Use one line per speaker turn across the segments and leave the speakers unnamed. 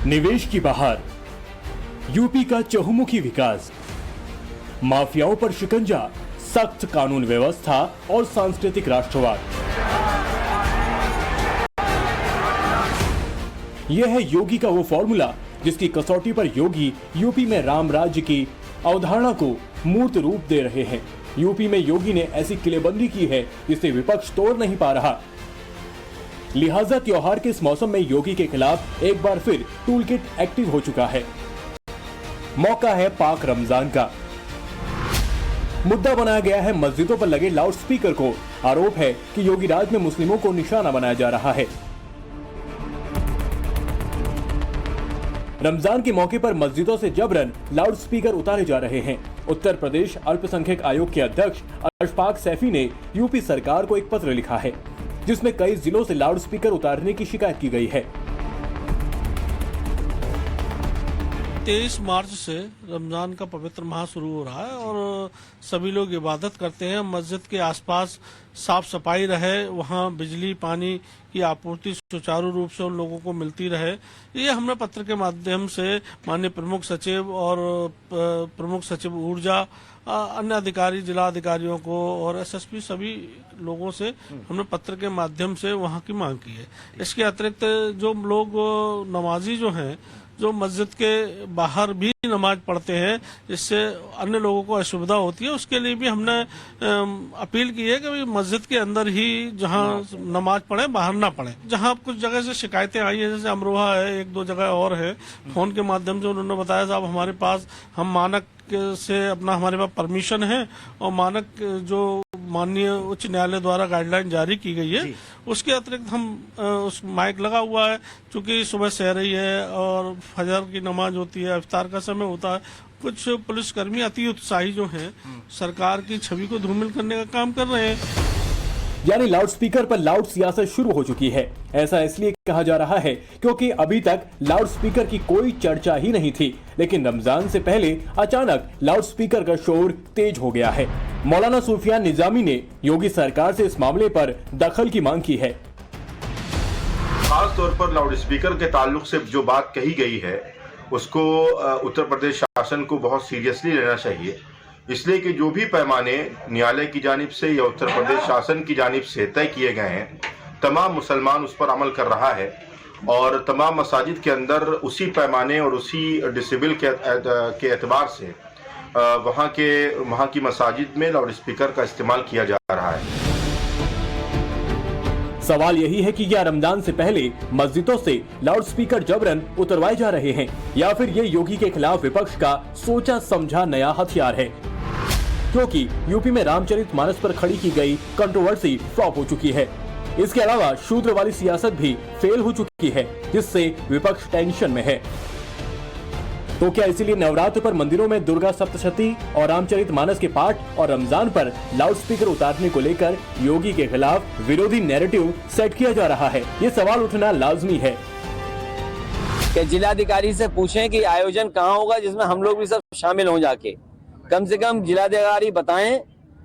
निवेश की बहार, यूपी का चहुमुखी विकास, माफियाओं पर शिकंजा, सख्त कानून व्यवस्था और सांस्कृतिक राष्ट्रवाद। यह है योगी का वो फॉर्मूला जिसकी कसौटी पर योगी यूपी में राम राज्य की अवधारणा को मूर्त रूप दे रहे हैं। यूपी में योगी ने ऐसी किलेबंदी की है जिसे विपक्ष तोड़ नहीं पा रहा। लिहाजा त्योहार के इस मौसम में योगी के खिलाफ एक बार फिर टूल किट एक्टिव हो चुका है। मौका है पाक रमजान का। मुद्दा बनाया गया है मस्जिदों पर लगे लाउड स्पीकर को। आरोप है कि योगी राज में मुस्लिमों को निशाना बनाया जा रहा है। रमजान के मौके पर मस्जिदों से जबरन लाउड स्पीकर उतारे जा रहे हैं। उत्तर प्रदेश अल्पसंख्यक आयोग के अध्यक्ष अशफाक सैफी ने यूपी सरकार को एक पत्र लिखा है जिसमें कई जिलों से लाउड स्पीकर उतारने की शिकायत की गई है।
23 मार्च से रमज़ान का पवित्र माह शुरू हो रहा है और सभी लोग इबादत करते हैं। मस्जिद के आसपास साफ सफाई रहे, वहाँ बिजली पानी की आपूर्ति सुचारू रूप से उन लोगों को मिलती रहे। ये हमने पत्र के माध्यम से माननीय प्रमुख सचिव और प्रमुख सचिव ऊर्जा, अन्य अधिकारी, जिला अधिकारियों को और एसएसपी सभी लोगों से हमने पत्र के माध्यम से वहाँ की मांग की है। इसके अतिरिक्त जो लोग नमाजी जो हैं, जो मस्जिद के बाहर भी नमाज पढ़ते हैं, जिससे अन्य लोगों को असुविधा होती है, उसके लिए भी हमने अपील की है कि मस्जिद के अंदर ही जहां नमाज पढ़े, बाहर ना पढ़े। जहां कुछ जगह से शिकायतें आई है, जैसे अमरोहा है, एक दो जगह और है, फोन के माध्यम से उन्होंने बताया साहब हमारे पास हम मानक से अपना हमारे पास परमिशन है और मानक जो माननीय उच्च न्यायालय द्वारा गाइडलाइन जारी की गई है उसके अतिरिक्त हम उस माइक लगा हुआ है। चूंकि सुबह सहरी है और फजर की नमाज होती है, इफ्तार का समय होता है, कुछ पुलिसकर्मी अति उत्साही जो हैं सरकार की छवि को धूमिल करने का काम कर रहे हैं।
यानी लाउड स्पीकर पर लाउड सियासत शुरू हो चुकी है। ऐसा इसलिए कहा जा रहा है क्योंकि अभी तक लाउड स्पीकर की कोई चर्चा ही नहीं थी, लेकिन रमजान से पहले अचानक लाउड स्पीकर का शोर तेज हो गया है। मौलाना सुफियान निजामी ने योगी सरकार से इस मामले पर दखल की मांग की है।
खास तौर पर लाउड स्पीकर के ताल्लुक से जो बात कही गई है उसको उत्तर प्रदेश शासन को बहुत सीरियसली लेना चाहिए, इसलिए कि जो भी पैमाने न्यायालय की जानिब से या उत्तर प्रदेश शासन की जानिब से तय किए गए हैं, तमाम मुसलमान उस पर अमल कर रहा है और तमाम मसाजिद के अंदर उसी पैमाने और उसी डिसिबल के एतबार से वहाँ की मसाजिद में लाउड स्पीकर का इस्तेमाल किया जा रहा है।
सवाल यही है कि क्या रमजान से पहले मस्जिदों से लाउड स्पीकर जबरन उतरवाए जा रहे हैं या फिर ये योगी के खिलाफ विपक्ष का सोचा समझा नया हथियार है, क्योंकि यूपी में रामचरितमानस पर खड़ी की गई कंट्रोवर्सी फ्लॉप हो चुकी है। इसके अलावा शूद्र वाली सियासत भी फेल हो चुकी है, जिससे विपक्ष टेंशन में है। तो क्या इसीलिए नवरात्र पर मंदिरों में दुर्गा सप्तशती और रामचरितमानस के पाठ और रमजान पर लाउड स्पीकर उतारने को लेकर योगी के खिलाफ विरोधी नैरेटिव सेट किया जा रहा है? ये सवाल उठना लाजमी है
कि जिलाधिकारी से पूछें कि आयोजन कहाँ होगा जिसमें हम लोग भी सब शामिल हों। जाके कम से कम जिलाधिकारी बताएं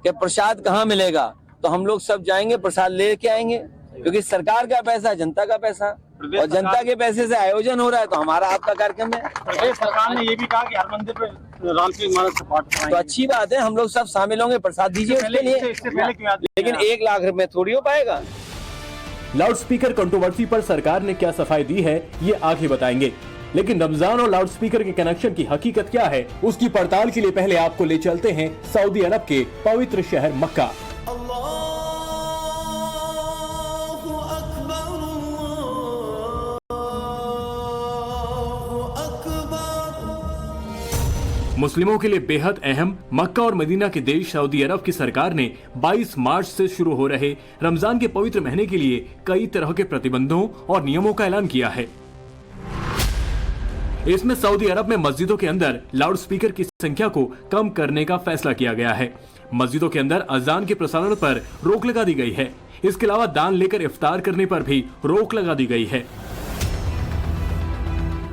कि प्रसाद कहाँ मिलेगा, तो हम लोग सब जाएंगे, प्रसाद लेके आएंगे, क्योंकि सरकार का पैसा, जनता का पैसा और जनता के पैसे से आयोजन हो रहा है, तो हमारा आपका कार्यक्रम है।
प्रदेश सरकार ने ये भी कहा कि हर मंदिर पे रामचरितमानस का पाठ
तो अच्छी बात है, हम लोग सब शामिल होंगे, प्रसाद दीजिए उसके लिए। लेकिन 1 लाख रुपए थोड़ी हो पाएगा।
लाउड स्पीकर कंट्रोवर्सी पर सरकार ने क्या सफाई दी है ये आगे बताएंगे, लेकिन रमजान और लाउड स्पीकर के कनेक्शन की हकीकत क्या है उसकी पड़ताल के लिए पहले आपको ले चलते हैं सऊदी अरब के पवित्र शहर मक्का। मुस्लिमों के लिए बेहद अहम मक्का और मदीना के देश सऊदी अरब की सरकार ने 22 मार्च से शुरू हो रहे रमजान के पवित्र महीने के लिए कई तरह के प्रतिबंधों और नियमों का ऐलान किया है। इसमें सऊदी अरब में मस्जिदों के अंदर लाउड स्पीकर की संख्या को कम करने का फैसला किया गया है। मस्जिदों के अंदर अजान के प्रसारण पर रोक लगा दी गई है। इसके अलावा दान लेकर इफ्तार करने पर भी रोक लगा दी गई है।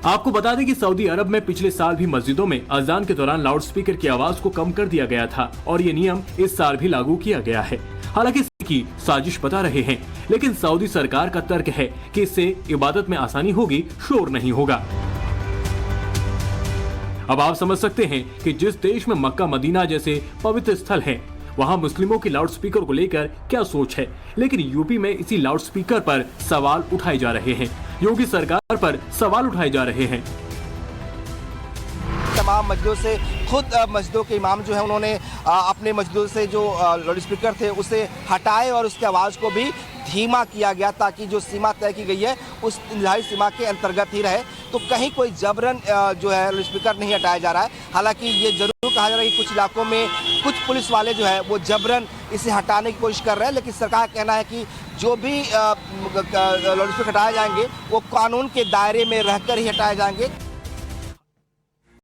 आपको बता दें कि सऊदी अरब में पिछले साल भी मस्जिदों में अजान के दौरान लाउड स्पीकर की आवाज को कम कर दिया गया था और ये नियम इस साल भी लागू किया गया है। हालांकि की साजिश बता रहे हैं, लेकिन सऊदी सरकार का तर्क है कि इससे इबादत में आसानी होगी, शोर नहीं होगा। अब आप समझ सकते हैं कि जिस देश में मक्का मदीना जैसे पवित्र स्थल हैं, वहां मुस्लिमों की लाउडस्पीकर को लेकर क्या सोच है। लेकिन यूपी में इसी लाउडस्पीकर पर सवाल उठाए जा रहे हैं, योगी सरकार पर सवाल उठाए जा रहे हैं।
तमाम मस्जिदों से खुद मस्जिदों के इमाम जो है उन्होंने अपने मस्जिदों से जो लाउड स्पीकर थे उसे हटाए और उसकी आवाज़ को भी धीमा किया गया ताकि जो सीमा तय की गई है उस निर्धारित सीमा के अंतर्गत ही रहे। तो कहीं कोई जबरन जो है लाउड स्पीकर नहीं हटाया जा रहा है। हालांकि ये जरूर कहा जा रहा है कि कुछ इलाकों में कुछ पुलिस वाले जो है वो जबरन इसे हटाने की कोशिश कर रहे हैं, लेकिन सरकार का कहना है कि जो भी लाउड स्पीकर हटाए जाएंगे वो कानून के दायरे में रहकर ही हटाए जाएंगे।